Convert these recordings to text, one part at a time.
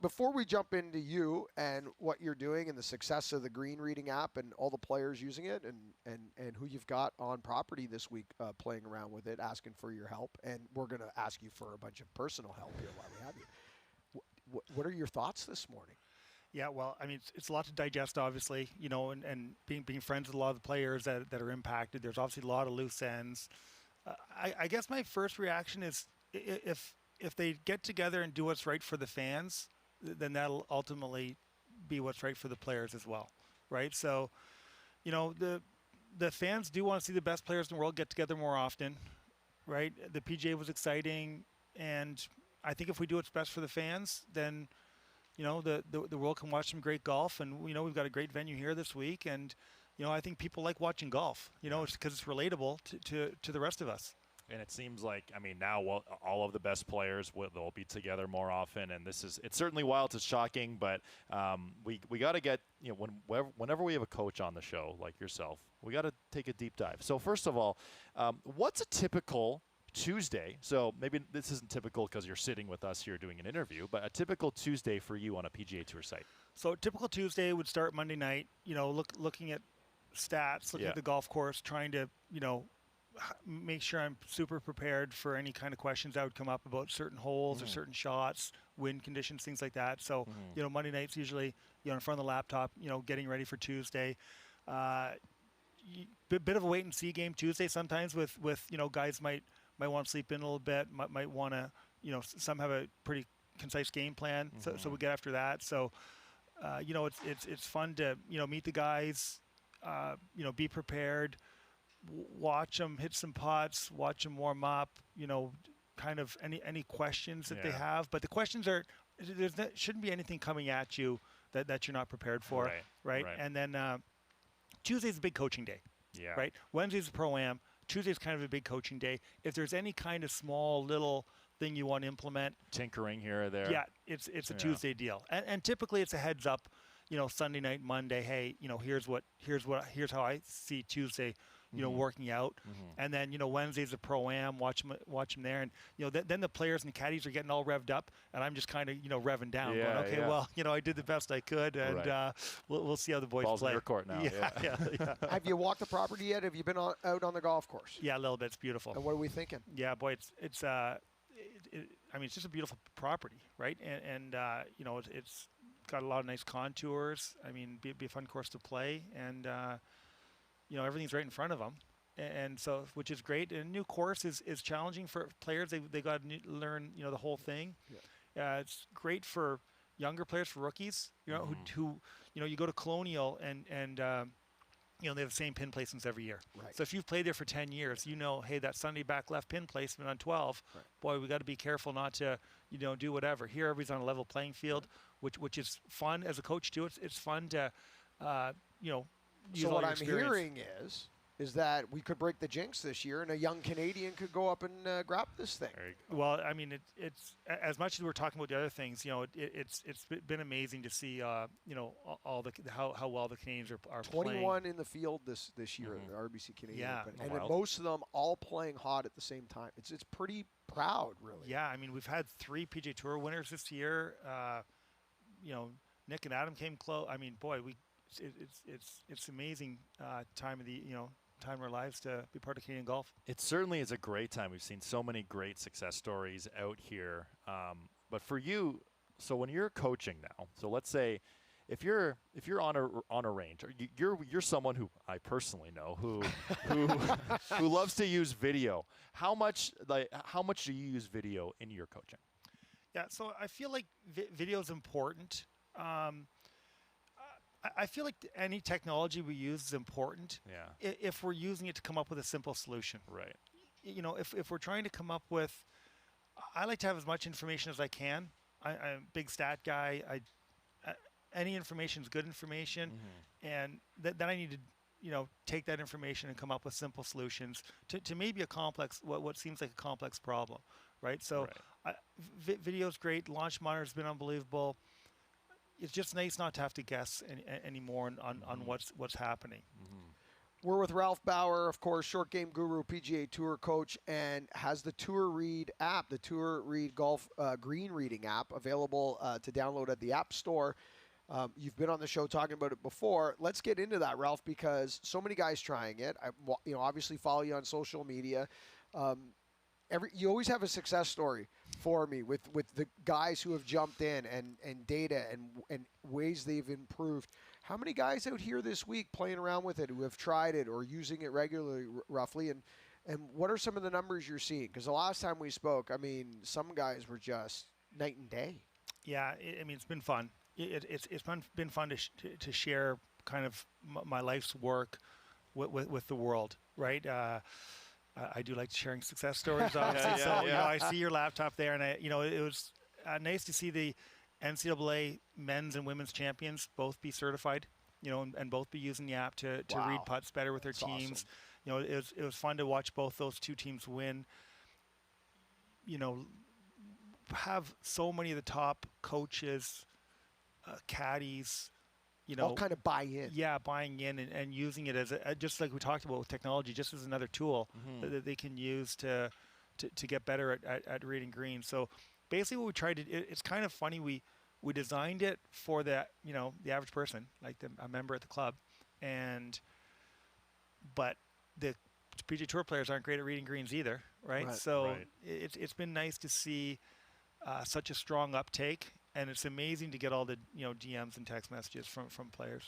before we jump into you and what you're doing and the success of the green reading app and all the players using it and who you've got on property this week playing around with it, asking for your help, and we're going to ask you for a bunch of personal help here while we have you. What are your thoughts this morning? Yeah, well, I mean, it's a lot to digest, obviously, and being friends with a lot of the players that are impacted. There's obviously a lot of loose ends. I guess my first reaction is if they get together and do what's right for the fans, then that'll ultimately be what's right for the players as well, right? So, the fans do want to see the best players in the world get together more often, right? The PGA was exciting, and I think if we do what's best for the fans, then the world can watch some great golf, and we've got a great venue here this week, and I think people like watching golf. It's because it's relatable to the rest of us. And it seems like, now all of the best players they'll be together more often, and it's certainly wild, it's shocking, but we got to get whenever we have a coach on the show like yourself, we got to take a deep dive. So first of all, what's a typical Tuesday? So maybe this isn't typical because you're sitting with us here doing an interview, but a typical Tuesday for you on a PGA Tour site. So a typical Tuesday would start Monday night, looking at stats, looking at the golf course, trying to, make sure I'm super prepared for any kind of questions that would come up about certain holes or certain shots, wind conditions, things like that. So, Monday night's usually, in front of the laptop, getting ready for Tuesday. Bit of a wait and see game Tuesday sometimes with guys might want to sleep in a little bit, might want to, some have a pretty concise game plan. So we get after that. So, it's fun to, meet the guys, be prepared, watch them hit some putts, watch them warm up, kind of any questions that they have. But the questions shouldn't be anything coming at you that you're not prepared for, right? And then Tuesday's a big coaching day, right? Wednesday's a Pro-Am. Tuesday's kind of a big coaching day. If there's any kind of small little thing you want to implement, tinkering here or there, it's a Tuesday deal. And typically it's a heads up, Sunday night, Monday, hey, here's how I see Tuesday, working out. And then, Wednesday's a Pro-Am, watch them there. And, then the players and caddies are getting all revved up, and I'm just kind of, revving down. Well, I did the best I could, and we'll see how the boys Ball's play. in your court now. Yeah. Have you walked the property yet? Have you been out on the golf course? Yeah, a little bit. It's beautiful. And what are we thinking? Yeah, boy, it's just a beautiful property, right? And it's got a lot of nice contours. Be a fun course to play, and everything's right in front of them, and so, which is great. And a new course is challenging for players. They got to learn the whole thing. It's great for younger players, for rookies, who you go to Colonial and they have the same pin placements every year. Right. So if you've played there for 10 years, hey, that Sunday back left pin placement on 12, boy, we got to be careful not to, do whatever. Here, everybody's on a level playing field, which is fun as a coach too. It's fun to, use so all what your I'm experience. hearing is that we could break the jinx this year, and a young Canadian could go up and grab this thing. Well, it's as much as we're talking about the other things, it's been amazing to see, all how well the Canadians are 21 playing. in the field this year at the RBC Canadian Open, and wild. most of them all playing hot at the same time. It's pretty proud, really. Yeah, we've had 3 PGA Tour winners this year. Nick and Adam came close. It's amazing time of the time of our lives to be part of Canadian golf. It certainly is a great time. We've seen so many great success stories out here. But for you, so when you're coaching now, so let's say if you're on a range, you're someone who I personally know who loves to use video. How much do you use video in your coaching? Yeah, so I feel like video is important. I feel like any technology we use is important if we're using it to come up with a simple solution. Right. If we're trying to come up with, I like to have as much information as I can. I'm a big stat guy. Any information is good information, and then I need to take that information and come up with simple solutions to maybe a complex, what seems like a complex problem, right? So video's great. Launch monitor's been unbelievable. It's just nice not to have to guess anymore on what's happening. We're with Ralph Bauer, of course, short game guru, PGA Tour coach, and has the Tour Read app, the Tour Read Golf Green Reading app, available to download at the App Store. You've been on the show talking about it before. Let's get into that, Ralph, because so many guys trying it. I, obviously follow you on social media. You always have a success story for me with the guys who have jumped in and data and ways they've improved. How many guys out here this week playing around with it who have tried it or using it regularly, roughly? And what are some of the numbers you're seeing? Because the last time we spoke, I mean, some guys were just night and day. Yeah, it's been fun. It's been fun to share kind of my life's work with the world, right? I do like sharing success stories, obviously. I see your laptop there, and it was nice to see the NCAA men's and women's champions both be certified, and both be using the app to read putts better with their teams. Awesome. It was fun to watch both those two teams win. Have so many of the top coaches, caddies, all kind of buy in. Yeah, buying in and using it as just like we talked about with technology, just as another tool that they can use to get better at reading green. So basically what we tried to, it's kind of funny, we designed it for the average person, like a member at the club, but the PGA Tour players aren't great at reading greens either, right? So it's been nice to see such a strong uptake. And it's amazing to get all the DMs and text messages from players.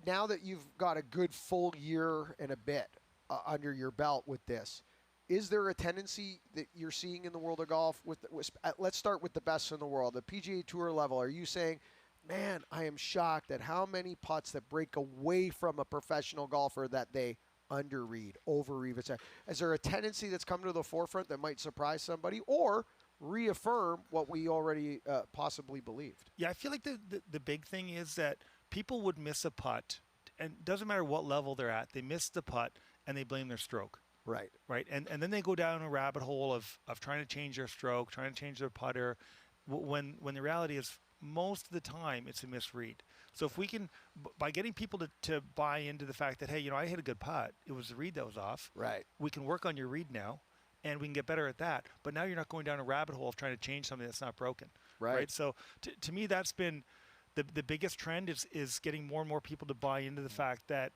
Now that you've got a good full year and a bit under your belt with this, is there a tendency that you're seeing in the world of golf? Let's start with the best in the world, the PGA Tour level. Are you saying, man, I am shocked at how many putts that break away from a professional golfer that they underread, overread, etc. Is there a tendency that's come to the forefront that might surprise somebody, or reaffirm what we already possibly believed? Yeah, I feel like the big thing is that people would miss a putt, and it doesn't matter what level they're at, they miss the putt and they blame their stroke. Right. And then they go down a rabbit hole of trying to change their stroke, trying to change their putter, when the reality is most of the time it's a misread. So if we can, by getting people to buy into the fact that, hey, I hit a good putt, it was the read that was off. Right. We can work on your read now, and we can get better at that. But now you're not going down a rabbit hole of trying to change something that's not broken. Right. So to me, that's been the biggest trend is getting more and more people to buy into the fact that,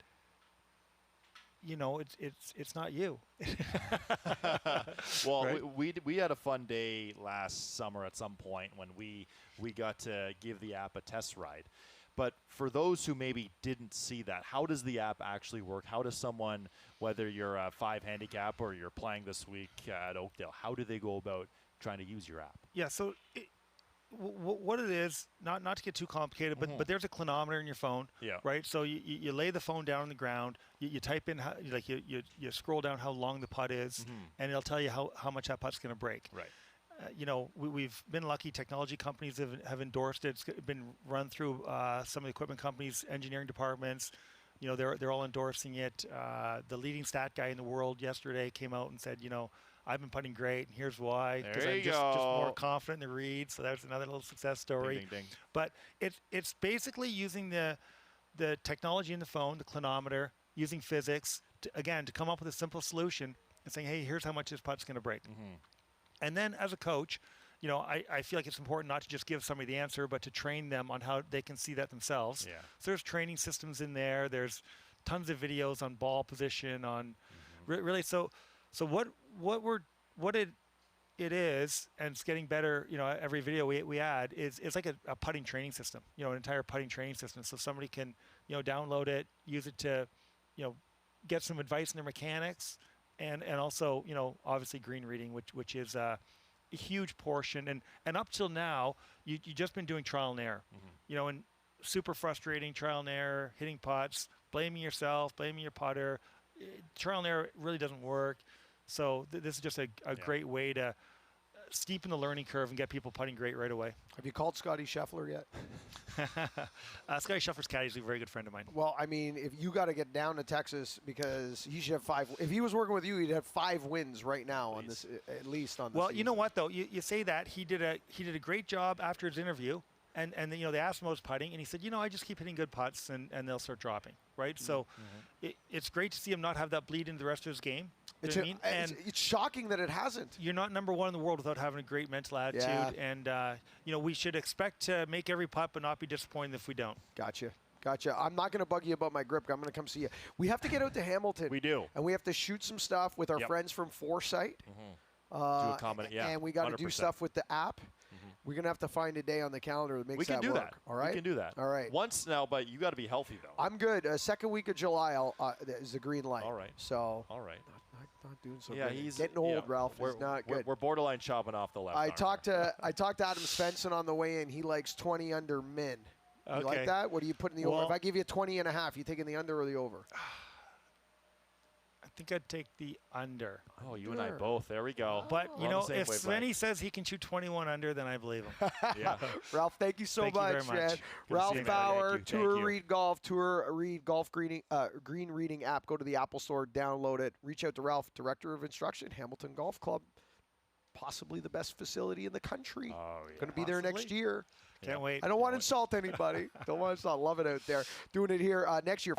it's not you. Well, right? we had a fun day last summer at some point when we got to give the app a test ride. But for those who maybe didn't see that, how does the app actually work? How does someone, whether you're a 5 handicap or you're playing this week at Oakdale, how do they go about trying to use your app? Yeah, so what it is, not to get too complicated, but there's a clinometer in your phone, right? So you lay the phone down on the ground, you type in, you scroll down how long the putt is, and it'll tell you how much that putt's going to break. Right. We've been lucky. Technology companies have endorsed it. It's been run through some of the equipment companies, engineering departments. They're all endorsing it. The leading stat guy in the world yesterday came out and said, I've been putting great, and here's why. Because I'm just more confident in the read. So that's another little success story. Ding, ding, ding. But it's basically using the technology in the phone, the clinometer, using physics to come up with a simple solution and saying, hey, here's how much this putt's going to break. And then as a coach, I feel like it's important not to just give somebody the answer, but to train them on how they can see that themselves. Yeah. So there's training systems in there. There's tons of videos on ball position, on really. So what it is, and it's getting better. Every video we add is like a putting training system. An entire putting training system. So somebody can download it, use it to get some advice in their mechanics. And also, obviously green reading, which is a huge portion. And up till now, you just been doing trial and error. And super frustrating trial and error, hitting putts, blaming yourself, blaming your putter. Trial and error really doesn't work. So this is just a great way to steepen the learning curve and get people putting great right away. Have you called Scotty Scheffler yet? Scotty Scheffler's caddy is a very good friend of mine. Well, I mean, if you got to get down to Texas, because he should have 5. If he was working with you, he'd have 5 wins right now on this, at least on this. Well, you know what though, you say that he did a great job after his interview, And then, they asked him about his putting, and he said, I just keep hitting good putts, and they'll start dropping, right? So it's great to see him not have that bleed into the rest of his game. It's, it's shocking that it hasn't. You're not number one in the world without having a great mental attitude. Yeah. And, we should expect to make every putt but not be disappointed if we don't. Gotcha. I'm not going to bug you about my grip. I'm going to come see you. We have to get out to Hamilton. We do. And we have to shoot some stuff with our friends from Foresight. Do a comment, and we got to do stuff with the app. We're going to have to find a day on the calendar that makes that work. We can do that. All right? We can do that. All right. Once now, but you got to be healthy, though. I'm good. Second week of July is the green light. All right. So. All right. Not doing so good. Yeah, he's getting old, Ralph. He's not good. We're borderline chopping off the left. I talked to Adam Svensson on the way in. He likes 20 under min. You like that? What do you put in the over? If I give you 20 and a half, you taking the under or the over? I think I'd take the under. Oh, you and I both. There we go. But, if Svenny says he can shoot 21 under, then I believe him. Yeah. Ralph, thank you so much. Thank you very much. Ralph Bauer, Tour Read Golf, Tour Read Golf Green Reading app. Go to the Apple Store, download it. Reach out to Ralph, Director of Instruction, Hamilton Golf Club. Possibly the best facility in the country. Oh, yeah. Going to be there next year. Can't wait. I don't want to insult anybody. Don't want to insult. Love it out there. Doing it here next year.